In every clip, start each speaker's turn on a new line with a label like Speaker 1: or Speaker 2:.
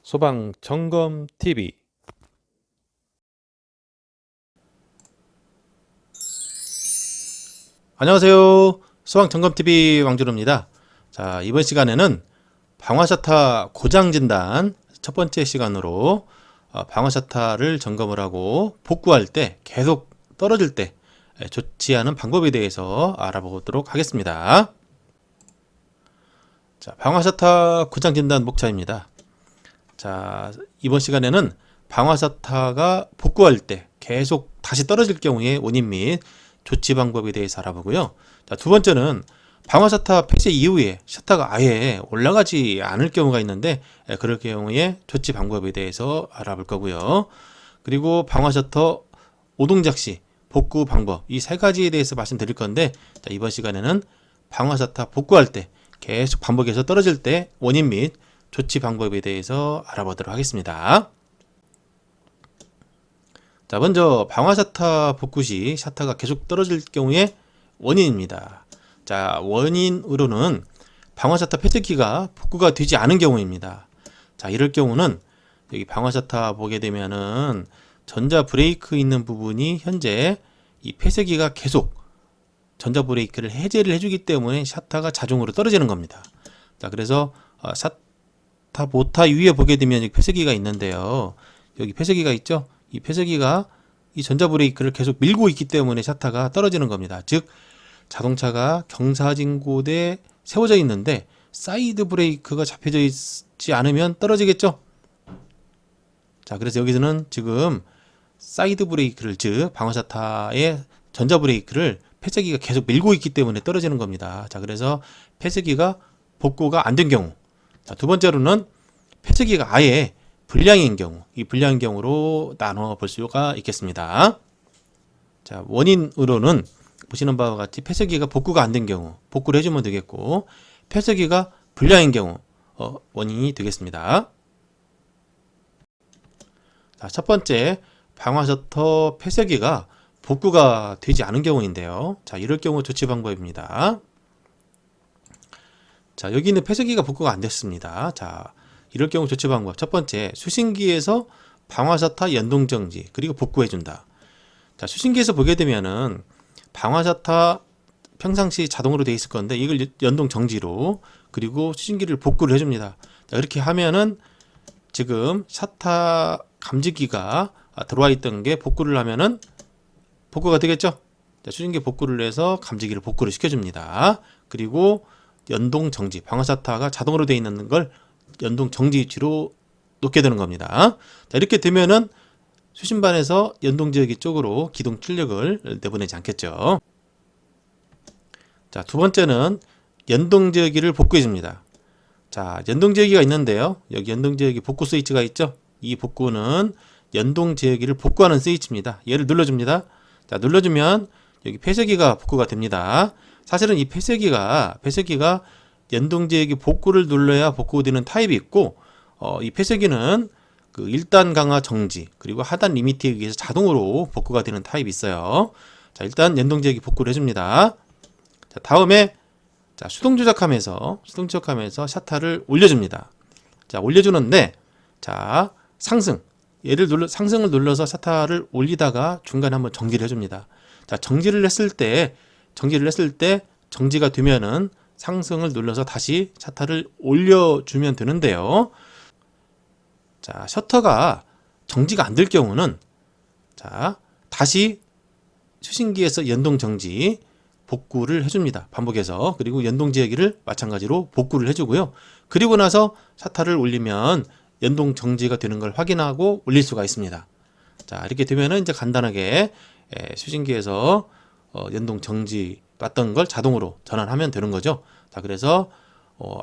Speaker 1: 소방 점검 TV. 안녕하세요. 소방 점검 TV 왕준호입니다. 자, 이번 시간에는 방화샤타 고장 진단 첫 번째 시간으로 방화샤타를 점검을 하고 복구할 때 계속 떨어질 때 좋지 않은 방법에 대해서 알아보도록 하겠습니다. 자, 방화샤타 고장 진단 목차입니다. 자, 이번 시간에는 방화샤타가 복구할 때 계속 다시 떨어질 경우의 원인 및 조치 방법에 대해서 알아보고요. 자, 두 번째는 방화샤타 폐쇄 이후에 샤타가 아예 올라가지 않을 경우가 있는데 그럴 경우에 조치 방법에 대해서 알아볼 거고요. 그리고 방화샤터 오동작 시 복구 방법, 이 세 가지에 대해서 말씀드릴 건데, 자, 이번 시간에는 방화샤타 복구할 때 계속 반복해서 떨어질 때 원인 및 조치 방법에 대해서 알아보도록 하겠습니다. 자, 먼저 방화샤타 복구 시 샤타가 계속 떨어질 경우의 원인입니다. 자, 원인으로는 방화샤타 폐쇄기가 복구가 되지 않은 경우입니다. 자, 이럴 경우는 여기 방화샤타 보게 되면은 전자 브레이크 있는 부분이 현재 이 폐쇄기가 계속 전자 브레이크를 해제를 해주기 때문에 샤타가 자동으로 떨어지는 겁니다. 자, 그래서 샤타 모타 위에 보게 되면 여기 폐쇄기가 있는데요. 여기 폐쇄기가 있죠? 이 폐쇄기가 이 전자 브레이크를 계속 밀고 있기 때문에 샤타가 떨어지는 겁니다. 즉, 자동차가 경사진곳에 세워져 있는데 사이드 브레이크가 잡혀져 있지 않으면 떨어지겠죠? 자, 그래서 여기서는 지금 사이드 브레이크를, 즉 방화샤타의 전자 브레이크를 폐쇄기가 계속 밀고 있기 때문에 떨어지는 겁니다. 자, 그래서 폐쇄기가 복구가 안 된 경우, 자, 두 번째로는 폐쇄기가 아예 불량인 경우, 이 불량인 경우로 나눠 볼 수가 있겠습니다. 자, 원인으로는 보시는 바와 같이 폐쇄기가 복구가 안 된 경우 복구를 해주면 되겠고, 폐쇄기가 불량인 경우 원인이 되겠습니다. 자, 첫 번째, 방화셔터 폐쇄기가 복구가 되지 않은 경우인데요. 자, 이럴 경우 조치 방법입니다. 자, 여기 있는 폐쇄기가 복구가 안 됐습니다. 자, 이럴 경우 조치 방법. 첫 번째, 수신기에서 방화샤타 연동 정지, 그리고 복구해 준다. 자, 수신기에서 보게 되면은 방화샤타 평상시 자동으로 돼 있을 건데 이걸 연동 정지로, 그리고 수신기를 복구를 해 줍니다. 자, 이렇게 하면은 지금 샤타 감지기가 들어와 있던 게 복구를 하면은 복구가 되겠죠? 자, 수신기 복구를 해서 감지기를 복구를 시켜 줍니다. 그리고 연동 정지, 방화샤타가 자동으로 되어 있는 걸 연동 정지 위치로 놓게 되는 겁니다. 자, 이렇게 되면은 수신반에서 연동 지역이 쪽으로 기동 출력을 내보내지 않겠죠. 자, 두 번째는 연동 지역을 복구해 줍니다. 자, 연동 지역이 있는데요. 여기 연동 지역이 복구 스위치가 있죠. 이 복구는 연동 지역을 복구하는 스위치입니다. 얘를 눌러줍니다. 자, 눌러주면 여기 폐쇄기가 복구가 됩니다. 사실은 이 폐쇄기가 연동 지역이 복구를 눌러야 복구되는 타입이 있고, 이 폐쇄기는 그 1단 강화 정지, 그리고 하단 리미트에 의해서 자동으로 복구가 되는 타입이 있어요. 자, 일단 연동 지역이 복구를 해줍니다. 자, 다음에 자, 수동 조작하면서 샤타를 올려줍니다. 자, 올려주는데, 자, 상승을 눌러서 샤타를 올리다가 중간에 한번 정지를 해줍니다. 자, 정지를 했을 때 정지가 되면은 상승을 눌러서 다시 샤타를 올려주면 되는데요. 자, 셔터가 정지가 안 될 경우는 자, 다시 수신기에서 연동 정지 복구를 해줍니다. 반복해서. 그리고 연동 지역을 마찬가지로 복구를 해주고요. 그리고 나서 샤타를 올리면 연동 정지가 되는 걸 확인하고 올릴 수가 있습니다. 자, 이렇게 되면은 이제 간단하게 수신기에서 연동 정지 왔던 걸 자동으로 전환하면 되는 거죠. 자, 그래서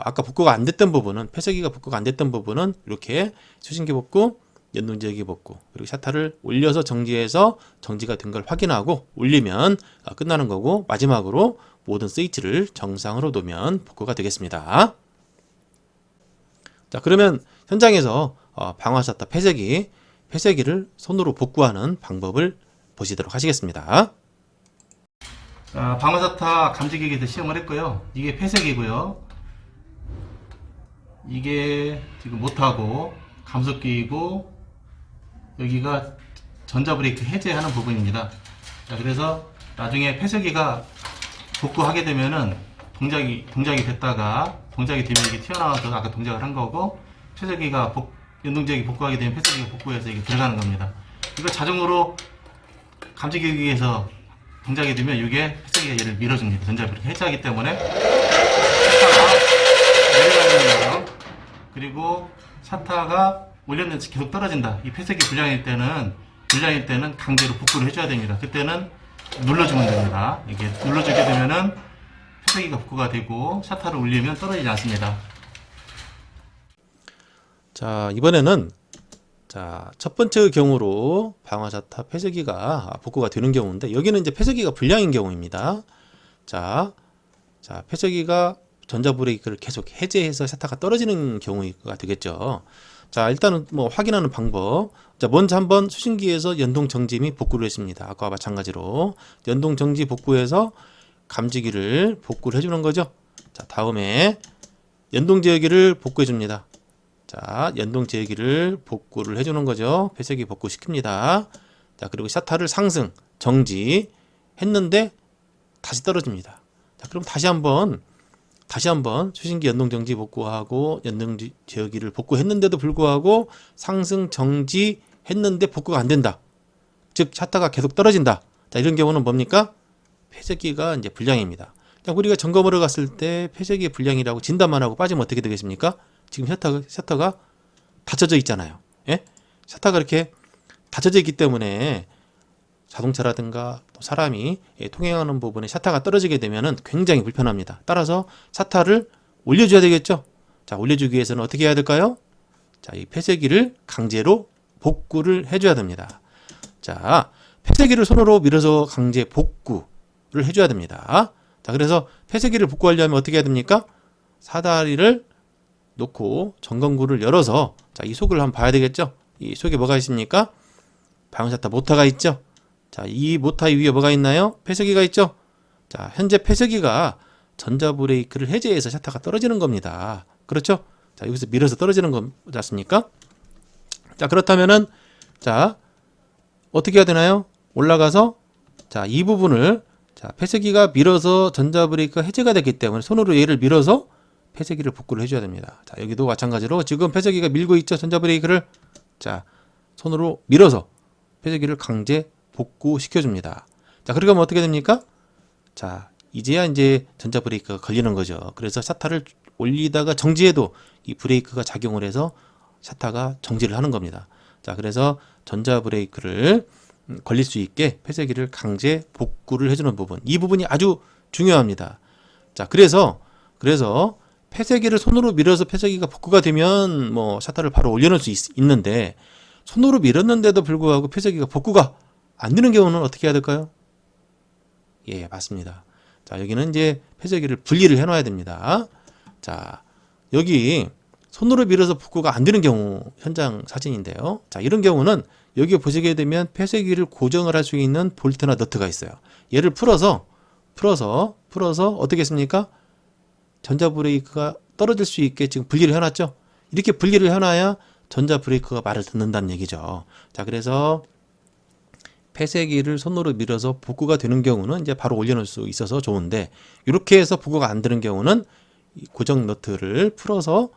Speaker 1: 아까 복구가 안 됐던 부분은, 폐쇄기가 복구가 안 됐던 부분은 이렇게 수신기 복구, 연동 지역이 복구, 그리고 샤타를 올려서 정지해서 정지가 된 걸 확인하고 올리면 끝나는 거고, 마지막으로 모든 스위치를 정상으로 놓으면 복구가 되겠습니다. 자, 그러면 현장에서 방화샤타 폐쇄기를 손으로 복구하는 방법을 보시도록 하시겠습니다. 자, 방화샤타 감지기에서 시험을 했고요. 이게 폐쇄기고요. 이게 지금 못하고
Speaker 2: 감속기이고 여기가 전자브레이크 해제하는 부분입니다. 자, 그래서 나중에 폐쇄기가 복구하게 되면은 동작이 됐다가 동작이 되면 이게 튀어나와서 아까 동작을 한 거고, 폐쇄기가 연동제어기 복구하게 되면 폐쇄기가 복구해서 이게 들어가는 겁니다. 이거 자동으로 감지기에서 동작이 되면 이게 폐쇄기가 얘를 밀어줍니다. 전자브레이크 해제하기 때문에 샤타가 내려가는 거예요. 그리고 샤타가 올렸는데 계속 떨어진다. 이 폐쇄기 불량일 때는 강제로 복구를 해줘야 됩니다. 그때는 눌러주면 됩니다. 이게 눌러주게 되면은 폐쇄기가 복구가 되고 샤타를 올리면 떨어지지 않습니다.
Speaker 1: 자, 이번에는 첫 번째 경우로 방화 샤타 폐쇄기가 복구가 되는 경우인데, 여기는 이제 폐쇄기가 불량인 경우입니다. 자, 폐쇄기가 전자 브레이크를 계속 해제해서 샤타가 떨어지는 경우가 되겠죠. 자, 일단은 뭐 확인하는 방법. 자, 먼저 한번 수신기에서 연동 정지 및 복구를 했습니다. 아까와 마찬가지로 연동 정지 복구해서 감지기를 복구를 해주는 거죠. 자, 다음에 연동 제어기를 복구해 줍니다. 자, 연동 제어기를 복구를 해주는 거죠. 폐쇄기 복구 시킵니다. 자, 그리고 샤타를 상승, 정지 했는데 다시 떨어집니다. 자, 그럼 다시 한번 수신기 연동 정지 복구하고 연동 제어기를 복구했는데도 불구하고 상승, 정지 했는데 복구가 안 된다. 즉, 샤타가 계속 떨어진다. 자, 이런 경우는 뭡니까? 폐쇄기가 이제 불량입니다. 자, 우리가 점검하러 갔을 때 폐쇄기 불량이라고 진단만 하고 빠지면 어떻게 되겠습니까? 지금 샤터가 닫혀져 있잖아요. 예? 샤터가 이렇게 닫혀져 있기 때문에 자동차라든가 또 사람이 통행하는 부분에 샤터가 떨어지게 되면은 굉장히 불편합니다. 따라서 샤터를 올려줘야 되겠죠. 자, 올려주기 위해서는 어떻게 해야 될까요? 자, 이 폐쇄기를 강제로 복구를 해줘야 됩니다. 자, 폐쇄기를 손으로 밀어서 강제 복구를 해줘야 됩니다. 자, 그래서 폐쇄기를 복구하려면 어떻게 해야 됩니까? 사다리를 놓고 점검구를 열어서, 자, 이 속을 한번 봐야 되겠죠. 이 속에 뭐가 있습니까? 방화샤타 모터가 있죠. 자, 이 모터 위에 뭐가 있나요? 폐쇄기가 있죠. 자, 현재 폐쇄기가 전자 브레이크를 해제해서 샤타가 떨어지는 겁니다. 그렇죠? 자, 여기서 밀어서 떨어지는 거지 않습니까? 자, 그렇다면은, 자, 어떻게 해야 되나요? 올라가서, 자, 이 부분을, 자, 폐쇄기가 밀어서 전자 브레이크가 해제가 됐기 때문에 손으로 얘를 밀어서 폐쇄기를 복구를 해줘야 됩니다. 자, 여기도 마찬가지로 지금 폐쇄기가 밀고 있죠. 전자 브레이크를. 자, 손으로 밀어서 폐쇄기를 강제 복구시켜줍니다. 자, 그러면 어떻게 됩니까? 자, 이제야 이제 전자 브레이크가 걸리는 거죠. 그래서 샤타를 올리다가 정지해도 이 브레이크가 작용을 해서 샤타가 정지를 하는 겁니다. 자, 그래서 전자 브레이크를 걸릴 수 있게 폐쇄기를 강제 복구를 해주는 부분, 이 부분이 아주 중요합니다. 자, 그래서 폐쇄기를 손으로 밀어서 폐쇄기가 복구가 되면 뭐 샤타를 바로 올려놓을 수 있는데, 손으로 밀었는데도 불구하고 폐쇄기가 복구가 안 되는 경우는 어떻게 해야 될까요? 예, 맞습니다. 자, 여기는 이제 폐쇄기를 분리를 해놔야 됩니다. 자, 여기 손으로 밀어서 복구가 안 되는 경우 현장 사진인데요. 자, 이런 경우는 여기 보시게 되면 폐쇄기를 고정을 할 수 있는 볼트나 너트가 있어요. 얘를 풀어서 어떻게 했습니까? 전자 브레이크가 떨어질 수 있게 지금 분리를 해놨죠. 이렇게 분리를 해놔야 전자 브레이크가 말을 듣는다는 얘기죠. 자, 그래서 폐쇄기를 손으로 밀어서 복구가 되는 경우는 이제 바로 올려놓을 수 있어서 좋은데, 이렇게 해서 복구가 안 되는 경우는 고정 너트를 풀어서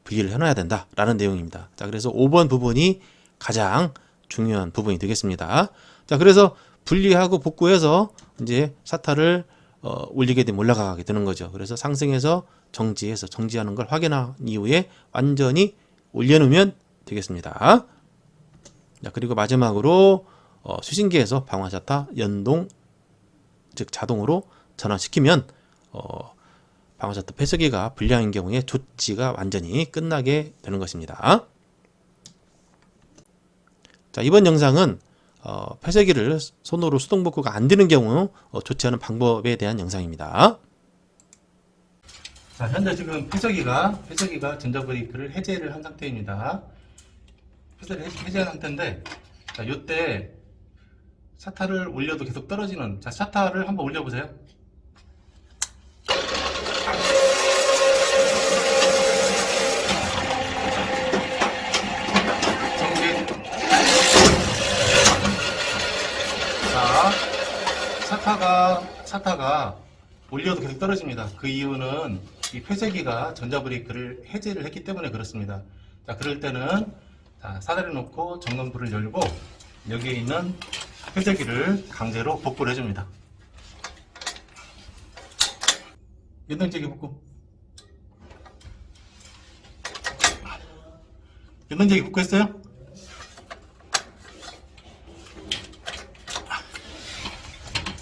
Speaker 1: 분리를 해놔야 된다라는 내용입니다. 자, 그래서 5번 부분이 가장 중요한 부분이 되겠습니다. 자, 그래서 분리하고 복구해서 이제 샤타를 올리게 되면 올라가게 되는 거죠. 그래서 상승해서 정지해서 정지하는 걸 확인한 이후에 완전히 올려놓으면 되겠습니다. 자, 그리고 마지막으로 수신기에서 방화 샤타 연동, 즉 자동으로 전환시키면 방화 샤타 폐쇄기가 불량인 경우에 조치가 완전히 끝나게 되는 것입니다. 자, 이번 영상은 폐쇄기를 손으로 수동 복구가 안 되는 경우 조치하는 방법에 대한 영상입니다.
Speaker 2: 자, 현재 지금 폐쇄기가 전자 브레이크를 해제를 한 상태입니다. 폐쇄를 해제한 상태인데, 자, 요때 샤타를 올려도 계속 떨어지는, 자, 샤타를 한번 올려보세요. 샤타가 올려도 계속 떨어집니다. 그 이유는 이 폐쇄기가 전자브레이크를 해제를 했기 때문에 그렇습니다. 자, 그럴 때는 자, 사다리 놓고 점검부를 열고 여기에 있는 폐쇄기를 강제로 복구를 해줍니다. 연동제기 복구. 연동제기 복구했어요?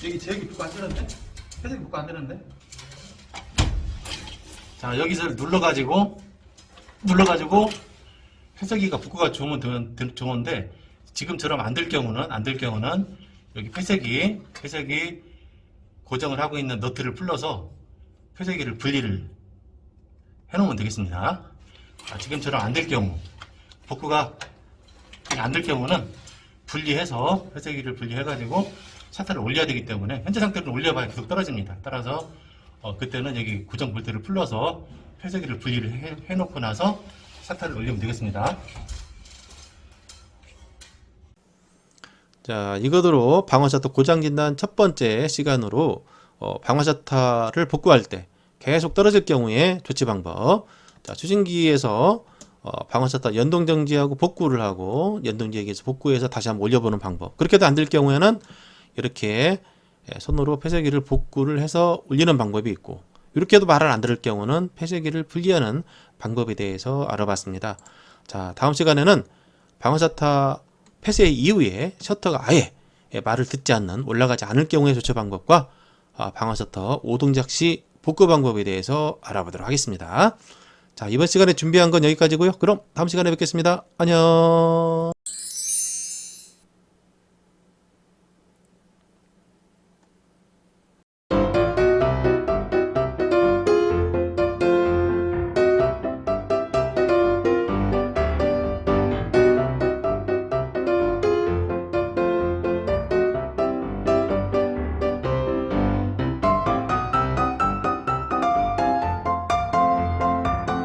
Speaker 2: 여기 제기 복구 안 되는데? 폐쇄기 복구 안 되는데? 자, 여기서 눌러가지고 폐쇄기가 복구가 좋은데 지금처럼 안 될 경우는 여기 폐쇄기 고정을 하고 있는 너트를 풀러서 폐쇄기를 분리를 해놓으면 되겠습니다. 자, 지금처럼 안 될 경우, 복구가 안 될 경우는 분리해서 폐쇄기를 분리해가지고 샤터를 올려야 되기 때문에 현재 상태로 올려봐야 계속 떨어집니다. 따라서 그때는 여기 고정 볼트를 풀러서 폐쇄기를 분리를 해놓고 나서 샤터를 올리면 되겠습니다.
Speaker 1: 자, 이것으로 방화 샤터 고장 진단 첫 번째 시간으로 방화 샤터를 복구할 때 계속 떨어질 경우에 조치 방법. 자, 수신기에서 방화 샤터 연동 정지하고 복구를 하고 연동지역에서 복구해서 다시 한번 올려보는 방법. 그렇게도 안 될 경우에는 이렇게 손으로 폐쇄기를 복구를 해서 올리는 방법이 있고, 이렇게도 말을 안 들을 경우는 폐쇄기를 분리하는 방법에 대해서 알아봤습니다. 자, 다음 시간에는 방화 샤터 폐쇄 이후에 셔터가 아예 말을 듣지 않는, 올라가지 않을 경우의 조처 방법과 방화 셔터 오동작 시 복구 방법에 대해서 알아보도록 하겠습니다. 자, 이번 시간에 준비한 건 여기까지고요. 그럼 다음 시간에 뵙겠습니다. 안녕.